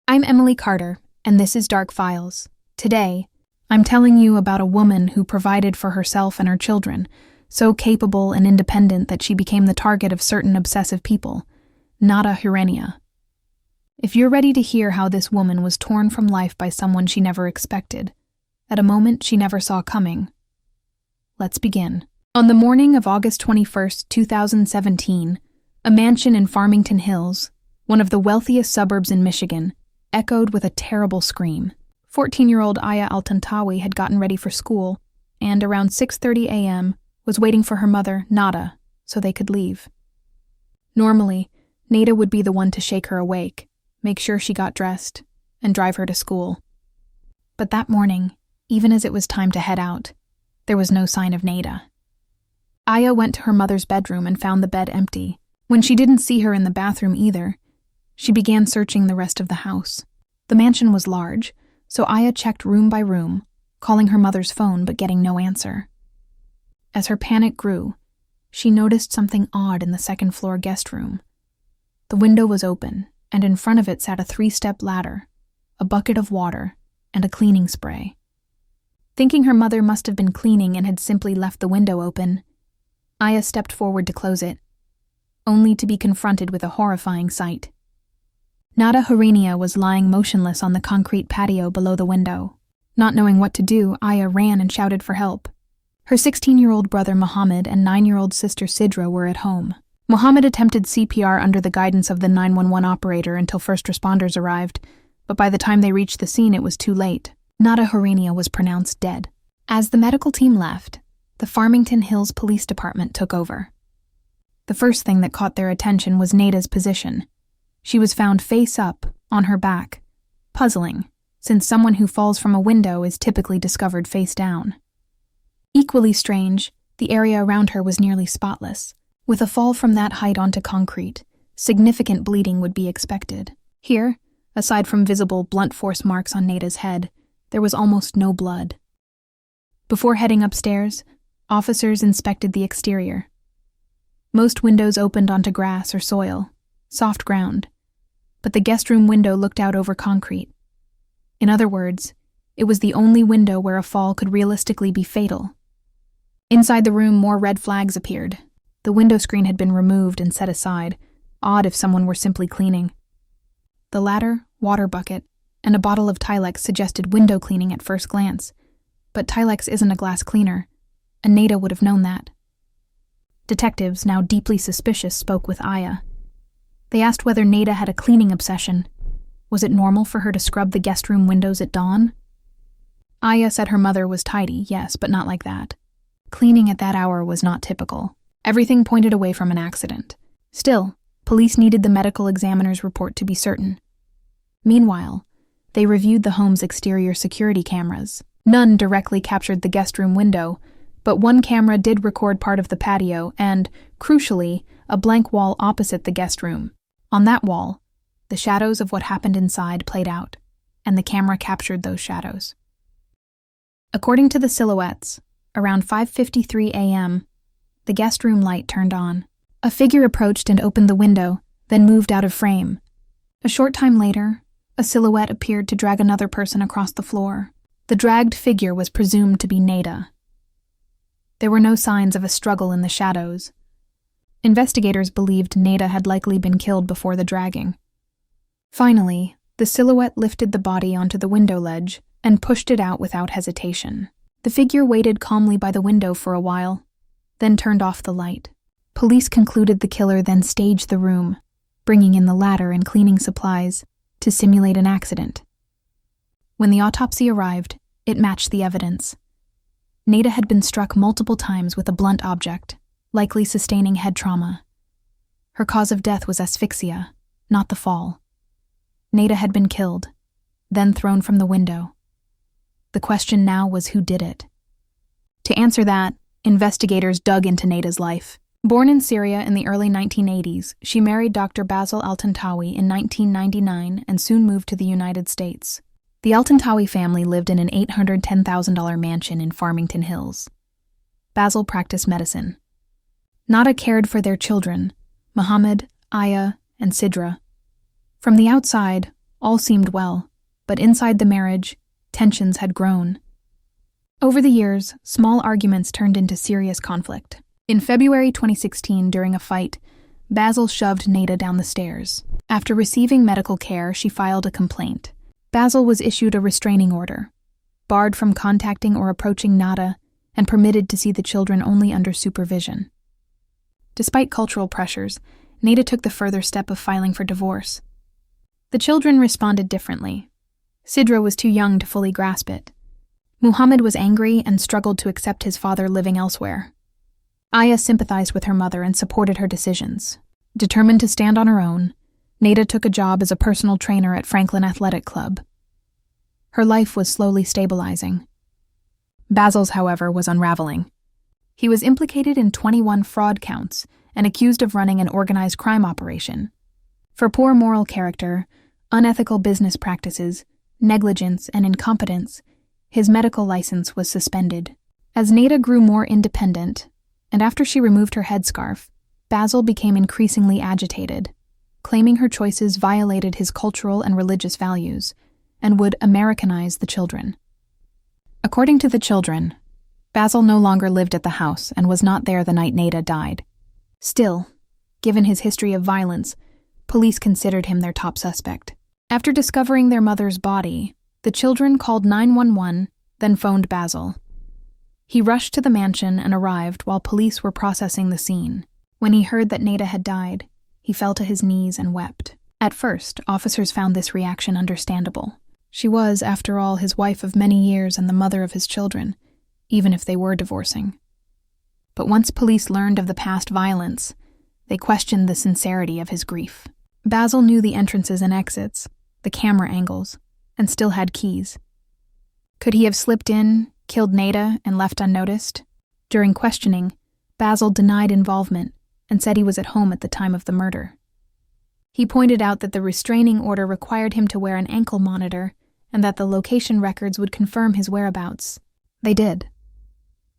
I'm Emily Carter, and this is Dark Files. Today, I'm telling you about a woman who provided for herself and her children, so capable and independent that she became the target of certain obsessive people, Nada Hureynia. If you're ready to hear how this woman was torn from life by someone she never expected, at a moment she never saw coming, let's begin. On the morning of August 21st, 2017, a mansion in Farmington Hills, one of the wealthiest suburbs in Michigan, echoed with a terrible scream. 14-year-old Aya Altantawi had gotten ready for school and, around 6:30 a.m., was waiting for her mother, Nada, so they could leave. Normally, Nada would be the one to shake her awake, make sure she got dressed, and drive her to school. But that morning, even as it was time to head out, there was no sign of Nada. Aya went to her mother's bedroom and found the bed empty. When she didn't see her in the bathroom either, she began searching the rest of the house. The mansion was large, so Aya checked room by room, calling her mother's phone but getting no answer. As her panic grew, she noticed something odd in the second-floor guest room. The window was open, and in front of it sat a 3-step ladder, a bucket of water, and a cleaning spray. Thinking her mother must have been cleaning and had simply left the window open, Aya stepped forward to close it, only to be confronted with a horrifying sight. Nada Hureynia was lying motionless on the concrete patio below the window. Not knowing what to do, Aya ran and shouted for help. Her 16-year-old brother Mohammed and 9-year-old sister Sidra were at home. Mohammed attempted CPR under the guidance of the 911 operator until first responders arrived, but by the time they reached the scene it was too late. Nada Hureynia was pronounced dead. As the medical team left, the Farmington Hills Police Department took over. The first thing that caught their attention was Nada's position. She was found face up, on her back. Puzzling, since someone who falls from a window is typically discovered face down. Equally strange, the area around her was nearly spotless. With a fall from that height onto concrete, significant bleeding would be expected. Here, aside from visible blunt force marks on Nada's head, there was almost no blood. Before heading upstairs, officers inspected the exterior. Most windows opened onto grass or soil, soft ground, but the guest room window looked out over concrete. In other words, it was the only window where a fall could realistically be fatal. Inside the room, more red flags appeared. The window screen had been removed and set aside, odd if someone were simply cleaning. The ladder, water bucket, and a bottle of Tilex suggested window cleaning at first glance, but Tilex isn't a glass cleaner, and Nada would have known that. Detectives, now deeply suspicious, spoke with Aya. They asked whether Nada had a cleaning obsession. Was it normal for her to scrub the guest room windows at dawn? Aya said her mother was tidy, yes, but not like that. Cleaning at that hour was not typical. Everything pointed away from an accident. Still, police needed the medical examiner's report to be certain. Meanwhile, they reviewed the home's exterior security cameras. None directly captured the guest room window, but one camera did record part of the patio and, crucially, a blank wall opposite the guest room. On that wall, the shadows of what happened inside played out, and the camera captured those shadows. According to the silhouettes, around 5:53 a.m., the guest room light turned on. A figure approached and opened the window, then moved out of frame. A short time later, a silhouette appeared to drag another person across the floor. The dragged figure was presumed to be Nada. There were no signs of a struggle in the shadows. Investigators believed Nada had likely been killed before the dragging. Finally, the silhouette lifted the body onto the window ledge and pushed it out without hesitation. The figure waited calmly by the window for a while, then turned off the light. Police concluded the killer then staged the room, bringing in the ladder and cleaning supplies to simulate an accident. When the autopsy arrived, it matched the evidence. Nada had been struck multiple times with a blunt object, likely sustaining head trauma. Her cause of death was asphyxia, not the fall. Nada had been killed, then thrown from the window. The question now was who did it. To answer that, investigators dug into Nada's life. Born in Syria in the early 1980s, she married Dr. Basil Altantawi in 1999 and soon moved to the United States. The Altantawi family lived in an $810,000 mansion in Farmington Hills. Basil practiced medicine. Nada cared for their children, Mohammed, Aya, and Sidra. From the outside, All seemed well, but inside the marriage, tensions had grown. Over the years, small arguments turned into serious conflict. In February 2016, during a fight, Basil shoved Nada down the stairs. After receiving medical care, she filed a complaint. Basil was issued a restraining order, barred from contacting or approaching Nada, and permitted to see the children only under supervision. Despite cultural pressures, Nada took the further step of filing for divorce. The children responded differently. Sidra was too young to fully grasp it. Muhammad was angry and struggled to accept his father living elsewhere. Aya sympathized with her mother and supported her decisions. Determined to stand on her own, Nada took a job as a personal trainer at Franklin Athletic Club. Her life was slowly stabilizing. Basil's, however, was unraveling. He was implicated in 21 fraud counts and accused of running an organized crime operation. For poor moral character, unethical business practices, negligence, and incompetence, his medical license was suspended. As Nada grew more independent, and after she removed her headscarf, Basil became increasingly agitated, claiming her choices violated his cultural and religious values and would Americanize the children. According to the children, Basil no longer lived at the house and was not there the night Nada died. Still, given his history of violence, police considered him their top suspect. After discovering their mother's body, the children called 911, then phoned Basil. He rushed to the mansion and arrived while police were processing the scene. When he heard that Nada had died, he fell to his knees and wept. At first, officers found this reaction understandable. She was, after all, his wife of many years and the mother of his children, even if they were divorcing. But once police learned of the past violence, they questioned the sincerity of his grief. Basil knew the entrances and exits, the camera angles, and still had keys. Could he have slipped in, killed Nada, and left unnoticed? During questioning, Basil denied involvement and said he was at home at the time of the murder. He pointed out that the restraining order required him to wear an ankle monitor and that the location records would confirm his whereabouts. They did.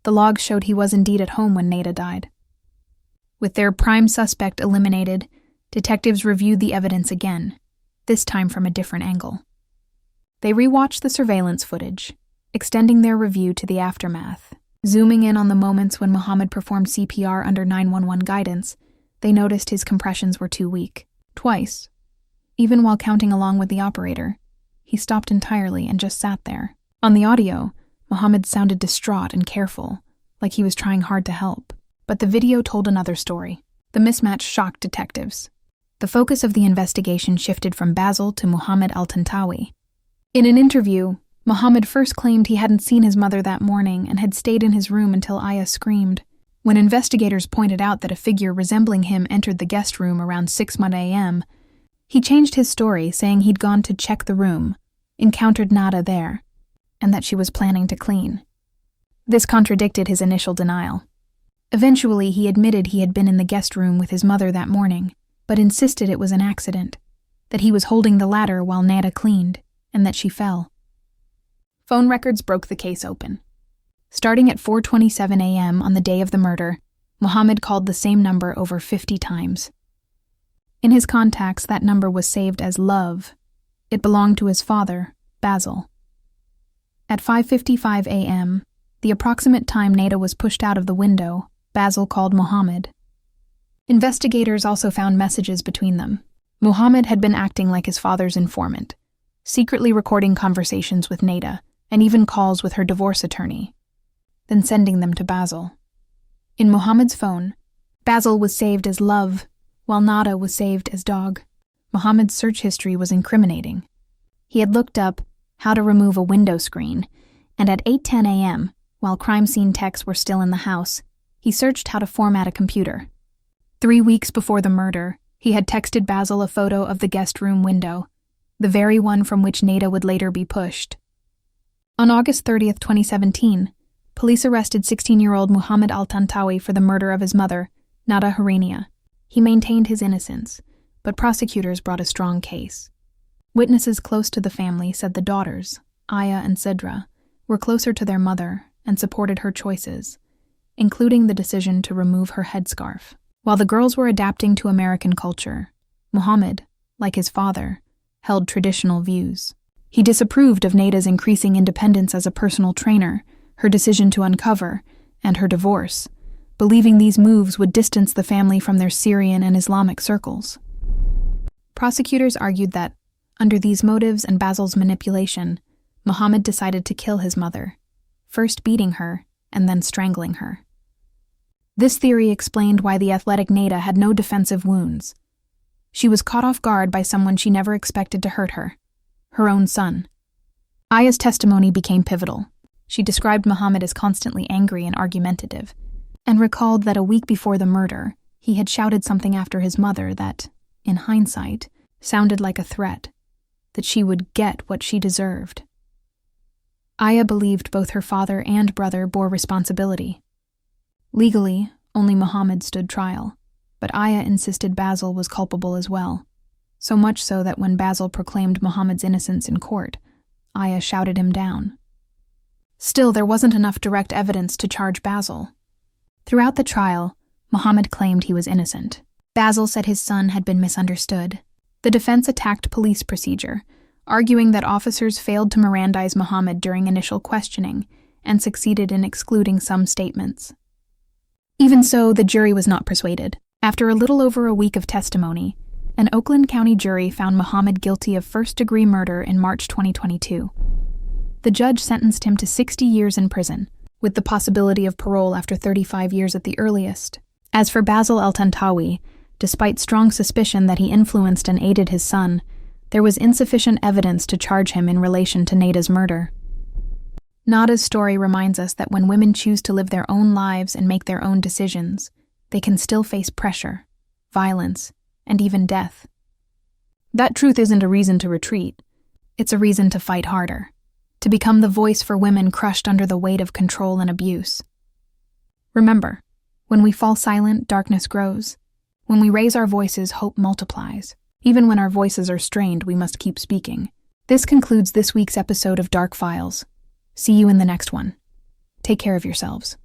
The logs showed he was indeed at home when Nada died. With their prime suspect eliminated, detectives reviewed the evidence again, this time from a different angle. They rewatched the surveillance footage, extending their review to the aftermath. Zooming in on the moments when Muhammad performed CPR under 911 guidance, they noticed his compressions were too weak. Twice, even while counting along with the operator, he stopped entirely and just sat there. On the audio, Muhammad sounded distraught and careful, like he was trying hard to help. But the video told another story. The mismatch shocked detectives. The focus of the investigation shifted from Basil to Muhammad al-Tantawi. In an interview, Muhammad first claimed he hadn't seen his mother that morning and had stayed in his room until Aya screamed. When investigators pointed out that a figure resembling him entered the guest room around 6:00 a.m., he changed his story, saying he'd gone to check the room, encountered Nada there, and that she was planning to clean. This contradicted his initial denial. Eventually, he admitted he had been in the guest room with his mother that morning, but insisted it was an accident, that he was holding the ladder while Nada cleaned, and that she fell. Phone records broke the case open. Starting at 4:27 a.m. on the day of the murder, Muhammad called the same number over 50 times. In his contacts, that number was saved as Love. It belonged to his father, Basil. At 5:55 a.m., the approximate time Nada was pushed out of the window, Basil called Muhammad. Investigators also found messages between them. Muhammad had been acting like his father's informant, secretly recording conversations with Nada and even calls with her divorce attorney, then sending them to Basil. In Muhammad's phone, Basil was saved as Love, while Nada was saved as Dog. Muhammad's search history was incriminating. He had looked up how to remove a window screen, and at 8:10 a.m., while crime scene techs were still in the house, he searched how to format a computer. 3 weeks before the murder, he had texted Basil a photo of the guest room window, the very one from which Nada would later be pushed. On August 30th, 2017, police arrested 16-year-old Muhammad al-Tantawi for the murder of his mother, Nada Hureynia. He maintained his innocence, but prosecutors brought a strong case. Witnesses close to the family said the daughters, Aya and Sidra, were closer to their mother and supported her choices, including the decision to remove her headscarf. While the girls were adapting to American culture, Muhammad, like his father, held traditional views. He disapproved of Nada's increasing independence as a personal trainer, her decision to uncover, and her divorce, believing these moves would distance the family from their Syrian and Islamic circles. Prosecutors argued that, under these motives and Basil's manipulation, Muhammad decided to kill his mother, first beating her and then strangling her. This theory explained why the athletic Nada had no defensive wounds. She was caught off guard by someone she never expected to hurt her own son. Aya's testimony became pivotal. She described Muhammad as constantly angry and argumentative, and recalled that a week before the murder, he had shouted something after his mother that, in hindsight, sounded like a threat, that she would get what she deserved. Aya believed both her father and brother bore responsibility. Legally, only Muhammad stood trial, but Aya insisted Basil was culpable as well, so much so that when Basil proclaimed Muhammad's innocence in court, Aya shouted him down. Still, there wasn't enough direct evidence to charge Basil. Throughout the trial, Muhammad claimed he was innocent. Basil said his son had been misunderstood. The defense attacked police procedure, arguing that officers failed to Mirandize Muhammad during initial questioning and succeeded in excluding some statements. Even so, the jury was not persuaded. After a little over a week of testimony, an Oakland County jury found Muhammad guilty of first-degree murder in March 2022. The judge sentenced him to 60 years in prison, with the possibility of parole after 35 years at the earliest. As for Basil el-Tantawi, despite strong suspicion that he influenced and aided his son, there was insufficient evidence to charge him in relation to Nada's murder. Nada's story reminds us that when women choose to live their own lives and make their own decisions, they can still face pressure, violence, and even death. That truth isn't a reason to retreat. It's a reason to fight harder, to become the voice for women crushed under the weight of control and abuse. Remember, when we fall silent, darkness grows. When we raise our voices, hope multiplies. Even when our voices are strained, we must keep speaking. This concludes this week's episode of Dark Files. See you in the next one. Take care of yourselves.